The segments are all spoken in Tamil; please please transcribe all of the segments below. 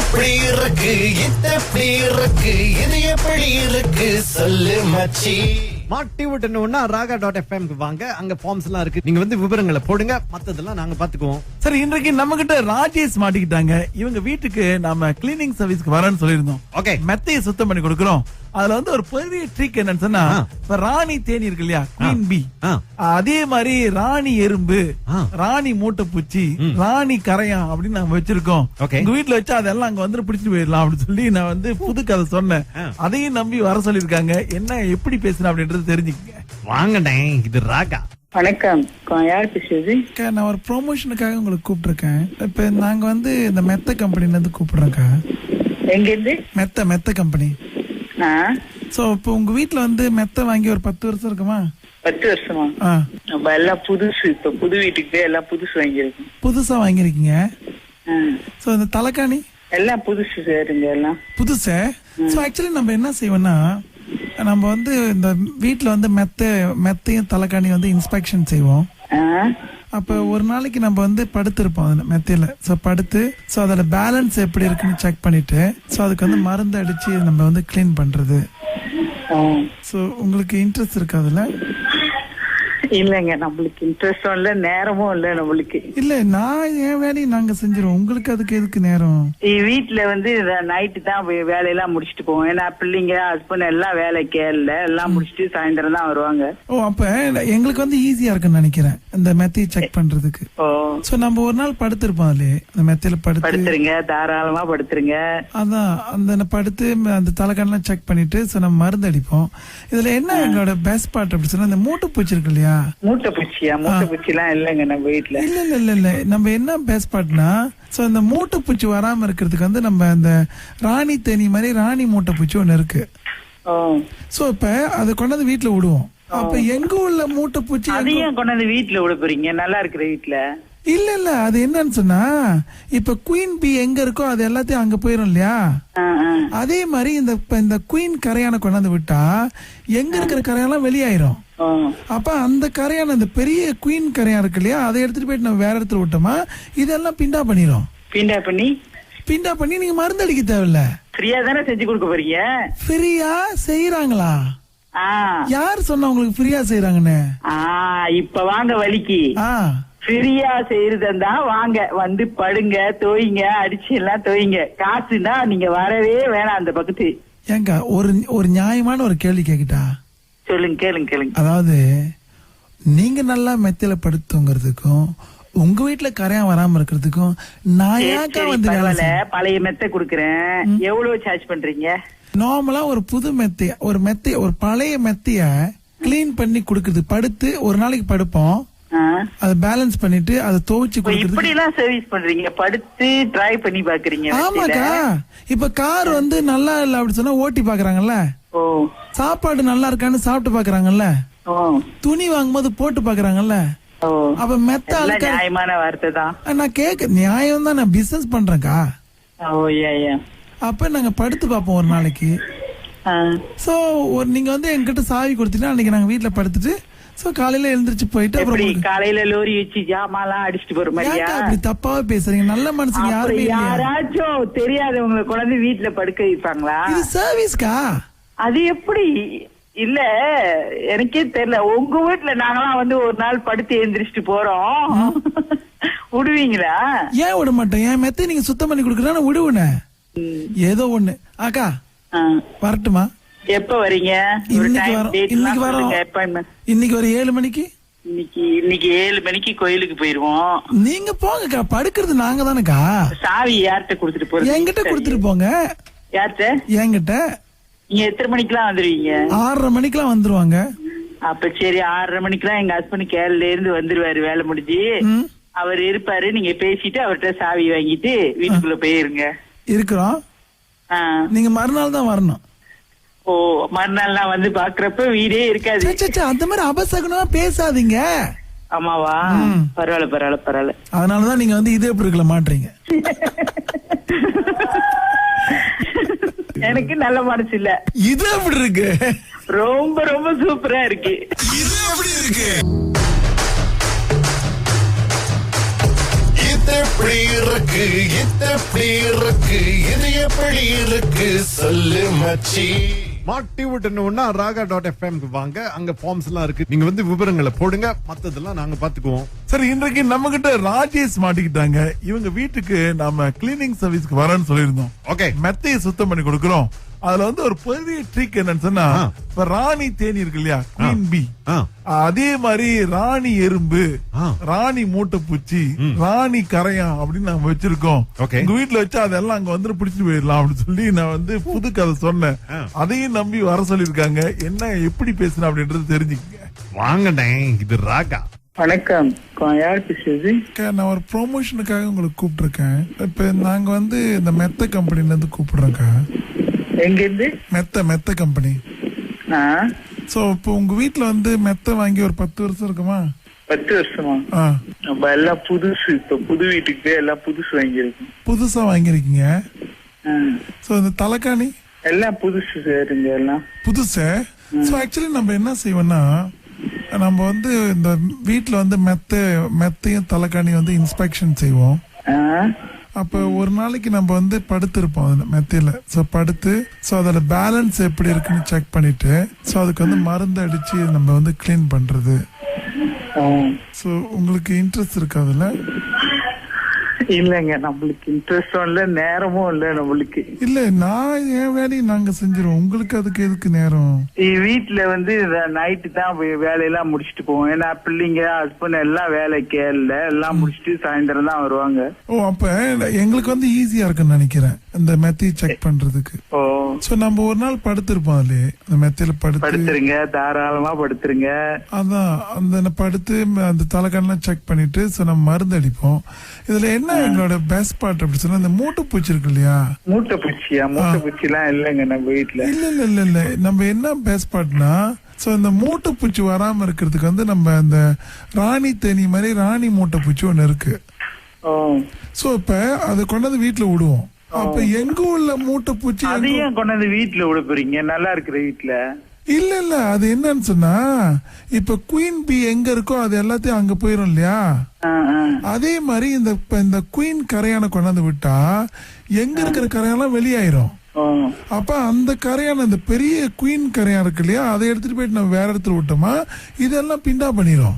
அப்படி இருக்கு இது எப்படி இருக்கு இது எப்படி இருக்கு சொல்லு மச்சி. மாட்டி விட்டணும்னா raga.fm வாங்க. அங்க ஃபார்ம்ஸ் எல்லாம் இருக்கு. நீங்க வந்து விவரங்களை போடுங்க, மத்ததெல்லாம் நாங்க பாத்துக்குவோம். சரி, இன்றைக்கு நம்ம கிட்ட ராஜேஷ் மாட்டிக்கிட்டாங்க. இவங்க வீட்டுக்கு நம்ம கிளீனிங் சர்வீஸ்க்கு வரேன்னு சொல்லியிருந்தோம். ஓகே, மெத்தையை சுத்தம் பண்ணி கொடுக்கிறோம். அதுல வந்து ஒரு பெரிய ட்ரிக் என்னன்னு சொன்னா, இப்ப ராணி தேனி இருக்கு இல்லையா, குவீன் பி, அதே மாதிரி ராணி எறும்பு, ராணி மூட்டைப்பூச்சி, ராணி கரையான் அப்படின்னு நாங்க வச்சிருக்கோம். உங்க வீட்டுல வச்சா அதெல்லாம் அங்க வந்து பிடிச்சிட்டு போயிடலாம் அப்படின்னு சொல்லி நான் வந்து புது கதை சொன்னேன். அதையும் நம்பி வர சொல்லிருக்காங்க. என்ன எப்படி பேசுறேன் அப்படின்றது தெரிஞ்சுக்கங்க. வாங்கடே, இது ராகா. வணக்கம், யார் பேசுறது? நான் ஒரு ப்ரொமோஷனுக்காக உங்களுக்கு கூப்பிட்டுருக்கேன். இப்ப நாங்க வந்து இந்த மெத்த கம்பெனில இருந்து கூப்பிடுறோம்க்கா. எங்க இருந்து? மெத்த கம்பெனி. சோ இப்போ உங்க வீட்டுல வந்து மெத்த வாங்கி ஒரு 10 வருஷம் இருக்குமா? 10 வருஷமா? நம்ம எல்லாம் புதுசு. இப்ப புது வீட்டுக்கு எல்லாம் புதுசு வாங்கிருக்கோம். புதுசா வாங்கிருக்கீங்க. சோ இந்த தலைக்காணி எல்லாம் புதுசு சாருங்க, எல்லாம் புதுசு. சோ ஆக்சுவலி நம்ம என்ன செய்வோம்னா, நம்ம வந்து இந்த வீட்டுல வந்து மெத்தையும் தலைக்காணி வந்து இன்ஸ்பெக்ஷன் செய்வோம். அப்ப ஒரு நாளைக்கு நம்ம வந்து படுத்திருப்போம் அதுல மெத்தையில. சோ படுத்து சோ அதோட பேலன்ஸ் எப்படி இருக்குன்னு செக் பண்ணிட்டு சோ அதுக்கு வந்து மருந்து அடிச்சு நம்ம வந்து கிளீன் பண்றது. சோ உங்களுக்கு இன்ட்ரெஸ்ட் இருக்கு அதுல? இல்லங்க, நம்மளுக்கு இன்ட்ரெஸ்டும் இல்ல, நேரமும் இல்ல நம்மளுக்கு. இல்ல, நான் என் வேலையை நாங்க செஞ்சிருவோம். உங்களுக்கு அதுக்கு எதுக்கு நேரம்? வீட்டுல வந்து நைட்டு தான் வேலையெல்லாம் முடிச்சுட்டு போவோம். ஏன்னா பிள்ளைங்க ஹஸ்பண்ட் எல்லாம் வேலைக்கு இல்ல, எல்லாம் முடிச்சுட்டு சாயந்தரம் தான் வருவாங்க. ஓ, அப்ப எங்களுக்கு வந்து ஈஸியா இருக்குன்னு நினைக்கிறேன் இந்த மெத்தையை செக் பண்றதுக்கு. சோ நம்ம ஒரு நாள் படுத்திருப்போம் அதுல, அந்த மெத்தையில படுத்துருங்க, தாராளமா படுத்துருங்க. அதான் அந்த படுத்து அந்த தலைக்கானெல்லாம் செக் பண்ணிட்டு சோ நம்ம மருந்து அடிப்போம். இதுல என்ன எங்களோட பெஸ்ட் பார்ட் அப்படி சொன்னா, இந்த மூட்டைப்பூச்சி இருக்கு இல்லையா? மூட்டைப்பூச்சி எல்லாம் இல்லங்க நம்ம வீட்டுல. இல்ல நம்ம என்ன பெஸ்ட் பார்ட்னா, சோ இந்த மூட்டைப்பூச்சி வராம இருக்கிறதுக்கு வந்து நம்ம இந்த ராணி தேனி மாதிரி ராணி மூட்டைப்பூச்சி ஒண்ணு இருக்கு. சோ இப்ப அதை கொண்டாந்து வீட்டுல விடுவோம். அப்ப எங்க உள்ள மூட்டைப்பூச்சி அதையும் கொண்டாந்து வீட்டுல விட போறீங்க? நல்லா இருக்கிற வீட்டுல? இல்ல அது என்னன்னு சொன்னா, இப்ப குயின் பி எங்க இருக்கோ அது எல்லாத்தையும் அங்க போயிரும் இல்லையா? அதே மாதிரி இந்த குயின் கரையான கொண்டாந்து விட்டா எங்க இருக்கிற கரையெல்லாம் வெளியாயிரும். அப்ப அந்த கரையான இந்த பெரிய குயின் கரையா இருக்கு இல்லையா, அதை எடுத்துட்டு போயிட்டு நம்ம வேற இடத்துல விட்டோமா இதெல்லாம் பிண்டா பண்ணிரும். பிண்டா பண்ணி நீங்க மருந்து அடிக்க தேவையில்ல. ஃப்ரீயா தானே செஞ்சு கொடுக்க போறீங்க? ஃப்ரீயா செய்யறாங்களா? யார் சொன்னா உங்களுக்கு ஃப்ரீயா செய்யறாங்கன்னு? இப்ப வாங்க வலிக்கு. ஃப்ரீயா செய்யறதா வாங்க, வந்து படுங்க, தோயிங்க, அடிச்சு எல்லாம் தோயிங்க. காசுனா நீங்க வரவே வேணாம் அந்த பக்கத்து. ஏங்க ஒரு நியாயமான ஒரு கேள்வி கேக்கிட்டா? சொல்லுங்க, கேளுங்க. அதாவது நீங்க நல்லா மெத்தையில படுத்துங்கிறதுக்கும் உங்க வீட்டுல கரையான் வராம இருக்கிறதுக்கும் நான் ஏக்கா வந்து பழைய மெத்தை குடுக்கறேன். எவ்வளவு சார்ஜ் பண்றீங்க? நார்மலா ஒரு புது மெத்தைய ஒரு பழைய மெத்தைய கிளீன் பண்ணி குடுக்குறது. படுத்து ஒரு நாளைக்கு படுப்போம், அதை பேலன்ஸ் பண்ணிட்டு அதை துவைச்சு கொடுக்குறது. இப்படி எல்லாம் சர்வீஸ் பண்றீங்க? படுத்து ட்ரை பண்ணி பாக்குறீங்க? ஆமாக்கா. இப்ப கார் வந்து நல்லா இல்ல அப்படி சொன்னா ஓட்டி பாக்குறாங்கல்ல, சாப்பாடு நல்லா இருக்கான்னு சாப்பிட்டு பாக்குறாங்கல்ல, துணி வாங்கும் போது போட்டு பாக்குறாங்கல்ல. அப்ப மெத்த நியாயமான வார்த்தை தான். நான் கேக்க நியாயம் தான், நான் பிசினஸ் பண்றேன்க்கா. அப்ப நாங்க படுத்து பாப்போம் ஒரு நாளைக்கு. சோ நீங்க வந்து என்கிட்ட சாவி கொடுத்தீங்கன்னா அன்னைக்கு நாங்க வீட்டுல படுத்துட்டு சோ காலையில எழுந்திருச்சு போயிட்டு அப்புறம் காலையில லோரி வச்சு ஜாமான்லாம் அடிச்சுட்டு போற மாதிரியா? அப்படி தப்பாவே பேசுறீங்க. நல்ல மனுஷங்க யாருமே யாராச்சும் தெரியாதவங்க குழந்தை வீட்டுல படுக்க வைப்பாங்களா? இது சர்வீஸ்க்கா. அது எப்படி? இல்ல எனக்கே தெரியல. உங்க வீட்டுல நாங்கெல்லாம் வந்து ஒரு நாள் படுத்து எழுந்திரிச்சிட்டு போறோம், விடுவீங்களா? ஏன் விட மாட்டோம். என் மெத்தை நீங்க சுத்தம் பண்ணி கொடுக்கறா விடுவேன். ஏதோ ஒண்ணு. அக்கா வரட்டுமா? எப்ப வரீங்க? இன்னைக்கு வரோம். இன்னைக்கு ஒரு 7 மணிக்கு. இன்னைக்கு 7 மணிக்கு கோயிலுக்கு போயிருவோம். நீங்க போங்கக்கா, படுக்கிறது நாங்க தானேக்கா. சாவி யார்கிட்ட குடுத்துட்டு போறீங்க? என்கிட்ட குடுத்துட்டு போங்க. யார்கிட்ட? என்கிட்ட. நீங்க எத்தனை மணிக்கெல்லாம் வந்துருவீங்க? 6:30 மணிக்கெல்லாம் வந்துருவாங்க. அப்ப சரி, 6:30 மணிக்கெல்லாம் எங்க ஹஸ்பண்ட் கேரளல இருந்து வந்துருவாரு, வேலை முடிஞ்சு. அவர் இருப்பாரு, நீங்க பேசிட்டு அவர்கிட்ட சாவி வாங்கிட்டு வீட்டுக்குள்ள போயிருங்க. இருக்கிறோம். நீங்க மறுநாள் தான் வரணும். ஓ, மறுநாள் நான் வந்து பாக்குறப்ப வீடே இருக்காது. அந்த மாதிரி அபசகுனமா பேசாதீங்க. ஆமாவா? பரவாயில்ல. அதனாலதான் நீங்க வந்து இதே பொருட்களை மாட்டுறீங்க. எனக்கு நல்ல மனசு இல்ல. இது எப்படி இருக்கு? ரொம்ப ரொம்ப சூப்பரா இருக்கு. இது எப்படி இருக்கு? இது எப்படி இருக்கு இது எப்படி இருக்கு இது எப்படி இருக்கு சொல்லு மச்சி. மாட்டி விட்டணும்னா raga.fm வாங்க, அங்க ஃபார்ம்ஸ் எல்லாம் இருக்கு. நீங்க வந்து விவரங்களை போடுங்க, மத்ததெல்லாம் நாங்க பாத்துக்குவோம். சரி, இன்றைக்கு நம்ம கிட்ட ராஜேஷ் மாட்டிக்கிட்டாங்க. இவங்க வீட்டுக்கு நாம கிளீனிங் சர்வீஸ்க்கு வரேன்னு சொல்லியிருந்தோம். ஓகே, மெத்தையை சுத்தம் பண்ணி கொடுக்கிறோம். அதுல வந்து ஒரு பெரிய ட்ரிக் என்னன்னு சொன்னா, இப்ப ராணி தேனி இருக்கு இல்லையா, குவீன் பீ, அதே மாதிரி ராணி எறும்பு, ராணி மூட்டைப்பூச்சி, ராணி கரையான் அப்படின்னு நாங்க வச்சிருக்கோம். உங்க வீட்டுல வச்சா அதெல்லாம் அங்க வந்து பிடிச்சிட்டு போயிடலாம் அப்படின்னு சொல்லி நான் வந்து புது கதை சொன்னேன். அதையும் நம்பி வர சொல்லிருக்காங்க. என்ன எப்படி பேசுறேன் அப்படின்றது தெரிஞ்சுக்கங்க. வாங்கண்ணே, இது ராகா. வணக்கம், யார் பேசுறது? நான் ஒரு ப்ரொமோஷனுக்காக உங்களுக்கு கூப்பிட்டுருக்கேன். இப்ப நாங்க வந்து இந்த மெத்த கம்பெனில இருந்து கூப்பிடுறோம்க்கா. எங்க இருந்து? மெத்த கம்பெனி. சோ இப்போ உங்க வீட்டுல வந்து மெத்த வாங்கி ஒரு 10 வருஷம் இருக்குமா? 10 வருஷமா? நம்ம எல்லாம் புதுசு, இப்ப புது வீட்டுக்கு எல்லாம் புதுசு வாங்கியிருக்கோம். புதுசா வாங்கிருக்கீங்க. சோ இந்த தலைக்காணி எல்லாம் புதுசு சார், இங்க எல்லாம் புதுசு. சோ ஆக்சுவலி நம்ம என்ன செய்வோம்னா, நம்ம வந்து இந்த வீட்டுல வந்து மெத்தையும் தலைக்காணியும் வந்து இன்ஸ்பெக்ஷன் செய்வோம். அப்ப ஒரு நாளைக்கு நம்ம வந்து படுத்திருப்போம் அதுல மெத்தையில. சோ படுத்து அதோட பேலன்ஸ் எப்படி இருக்குன்னு செக் பண்ணிட்டு அதுக்கு வந்து மருந்து அடிச்சு நம்ம வந்து கிளீன் பண்றது. சோ உங்களுக்கு இன்ட்ரெஸ்ட் இருக்கு அதுல? இல்லங்க, நம்மளுக்கு இன்ட்ரெஸ்டும் இல்ல, நேரமும் இல்ல நம்மளுக்கு. இல்ல, நான் என் வேலையை நாங்க செஞ்சிருவோம். உங்களுக்கு அதுக்கு எதுக்கு நேரம்? வீட்டுல வந்து நைட்டு தான் வேலையெல்லாம் முடிச்சுட்டு போவோம். ஏன்னா பிள்ளைங்க ஹஸ்பண்ட் எல்லாம் வேலைக்கு எல்லாம் முடிச்சுட்டு சாயந்தரம் தான் வருவாங்க. ஓ, அப்ப எங்களுக்கு வந்து ஈஸியா இருக்குன்னு நினைக்கிறேன் இந்த மெத்தையை செக் பண்றதுக்கு. சோ நம்ம ஒரு நாள் படுத்திருப்போம் அதுல, அந்த மெத்தையில படுத்துருங்க, தாராளமா படுத்துருங்க. அதான் அந்த படுத்து அந்த தலைக்கண்ணெல்லாம் செக் பண்ணிட்டு நம்ம மருந்து அடிப்போம். இதுல என்ன எங்களோட பெஸ்ட் பார்ட் அப்படி சொன்னா, இந்த மூட்டைப்பூச்சி இருக்கு இல்லையா? மூட்டைப்பூச்சி எல்லாம் இல்லங்க நம்ம வீட்டுல. இல்ல நம்ம என்ன பெஸ்ட் பார்ட்னா, சோ இந்த மூட்டைப்பூச்சி வராம இருக்கிறதுக்கு வந்து நம்ம அந்த ராணி தேனி மாதிரி ராணி மூட்டைப்பூச்சி ஒண்ணு இருக்கு. சோ இப்ப அதை கொண்டாந்து வீட்டுல விடுவோம். அப்ப எங்க உள்ள மூட்டைப்பூச்சி அதையும் கொண்டாந்து வீட்டுல விட போறீங்க? நல்லா இருக்கிற வீட்டுல? இல்ல, அது என்னன்னு சொன்னா, இப்ப குயின் பீ எங்க இருக்கோ அது எல்லாத்தையும் அங்க போயிரும் இல்லையா? அதே மாதிரி இந்த குயின் கரையான கொண்டாந்து விட்டா எங்க இருக்கிற கரையெல்லாம் வெளியாயிரும். அப்ப அந்த கரையான இந்த பெரிய குயின் கரையா இருக்கு இல்லையா, அதை எடுத்துட்டு போயிட்டு நம்ம வேற இடத்துல விட்டோமா இதெல்லாம் பிண்டா பண்ணிரும்.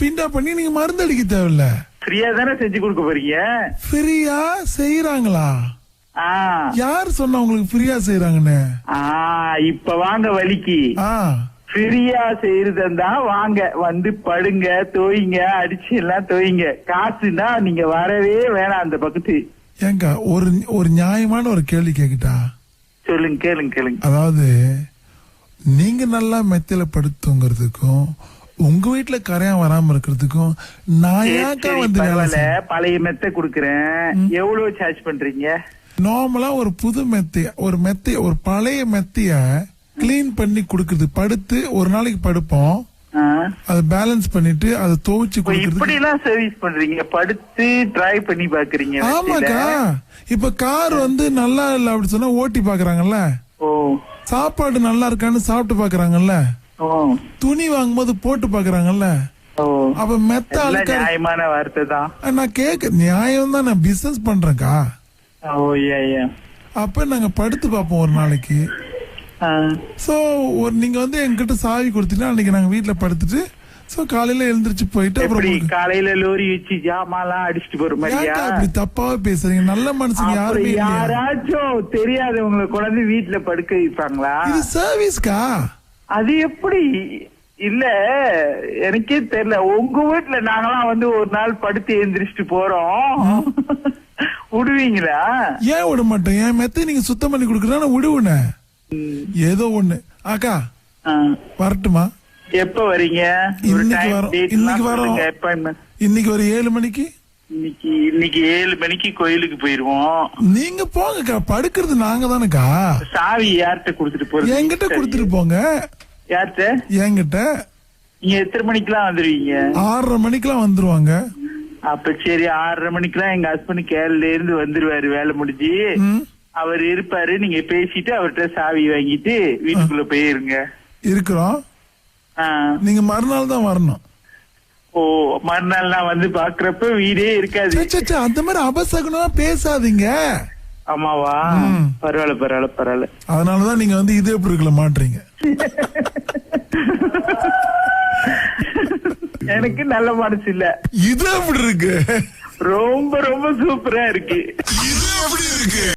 பிண்டா பண்ணி நீங்க மருந்து அடிக்க தேவையில்ல. ஃப்ரீயா தானே செஞ்சு கொடுக்க போறீங்க? ஃப்ரீயா செய்யறாங்களா? யார் சொன்னா உங்களுக்கு ஃப்ரீயா செய்யறாங்கன்னு? இப்ப வாங்க வலிக்கு. ஃப்ரீயா செய்யறதா வாங்க, வந்து படுங்க, தோய்ங்க, அடிச்சு எல்லாம் தோய்ங்க. காசுன்னா நீங்க வரவே வேணாம் அந்த பக்கத்து. ஏங்க ஒரு நியாயமான ஒரு கேள்வி கேக்கிட்டா? சொல்லுங்க, கேளுங்க. அதாவது நீங்க நல்லா மெத்தையில படுத்துங்கிறதுக்கும் உங்க வீட்டுல கரையான் வராம இருக்கிறதுக்கும் நான் ஏக்கா வந்து பழைய மெத்தை குடுக்கறேன். எவ்வளவு சார்ஜ் பண்றீங்க? நார்மலா ஒரு புது ஒரு பழைய மெத்தைய கிளீன் பண்ணி குடுக்குறது, படுத்து ஒரு நாளைக்கு படுப்போம், அதை பேலன்ஸ் பண்ணிட்டு அதை துவைச்சு கொடுக்குறது. இப்படி எல்லாம் சர்வீஸ் பண்றீங்க? படுத்து ட்ரை பண்ணி பாக்குறீங்க? ஆமாக்கா. இப்ப கார் வந்து நல்லா இல்ல அப்படி சொன்னா ஓட்டி பாக்குறாங்கல்ல, சாப்பாடு நல்லா இருக்கான்னு சாப்பிட்டு பாக்குறாங்கல்ல, துணி வாங்கும்போது போட்டு பாக்குறாங்கல்ல. அப்ப மெத்த நியாயமான வார்த்தை தான். நான் கேக்க நியாயம் தான், நான் பிசினஸ் பண்றேன்க்கா. அப்ப நாங்க படுத்து பாப்போம் ஒரு நாளைக்கு. சோ நீங்க வந்து என்கிட்ட சாவி கொடுத்தீங்கன்னா அன்னைக்கு நாங்க வீட்டுல படுத்துட்டு காலையில எழுந்திருச்சு போயிட்டு அப்புறம் காலையில லோரி வச்சு ஜாமாலாம் அடிச்சுட்டு போற மாதிரி. அப்படி தப்பாவே பேசுறீங்க. நல்ல மனுஷங்க யாருமே யாராச்சும் தெரியாதவங்களை குழந்தை வீட்டுல படுக்க வைப்பாங்களா? இது சர்வீஸ்க்கா. அது எப்படி? இல்ல எனக்கே தெரியல. உங்க வீட்டுல நாங்கெல்லாம் வந்து ஒரு நாள் படுத்து எழுந்திரிச்சிட்டு போறோம், விடுவீங்களா? ஏன் விட மாட்டேன். என் மெத்தை நீங்க சுத்தம் பண்ணி கொடுக்கறா விடுவேன். ஏதோ ஒண்ணு. அக்கா வரட்டுமா? எப்ப வரீங்க? இன்னைக்கு ஒரு 7 மணிக்கு. இன்னைக்கு 7 மணிக்கு கோயிலுக்கு போயிருவோம். நீங்க போங்கக்கா, படுக்கிறது நாங்க தானேக்கா. சாவி யார்கிட்ட குடுத்துட்டு போறீங்க? என்கிட்ட குடுத்துட்டு போங்க. யார்கிட்ட? என்கிட்ட. நீங்க எத்தனை மணிக்கெல்லாம் வந்துருவீங்க? 6:30 மணிக்கெல்லாம் வந்துருவாங்க. அப்ப சரி, 6:30 மணிக்கெல்லாம் எங்க ஹஸ்பண்ட் கேரளல இருந்து வந்துருவாரு, வேலை முடிஞ்சு. அவர் இருப்பாரு, நீங்க பேசிட்டு அவர்கிட்ட சாவி வாங்கிட்டு வீட்டுக்குள்ள போயிருங்க. இருக்கிறோம். நீங்க மறுநாள் தான் வரணும். ஓ, மறுநாள் நான் வந்து பாக்குறப்ப வீடே இருக்காது. சே, சே, அந்த மாதிரி அபசகுனமா பேசாதீங்க. ஆமாவா? பரவாயில்ல. அதனாலதான் நீங்க வந்து இதே பொருட்களை மாட்டுறீங்க. எனக்கு நல்ல மனசு இல்ல. இது எப்படி இருக்கு? ரொம்ப ரொம்ப சூப்பரா இருக்கு. இது எப்படி இருக்கு?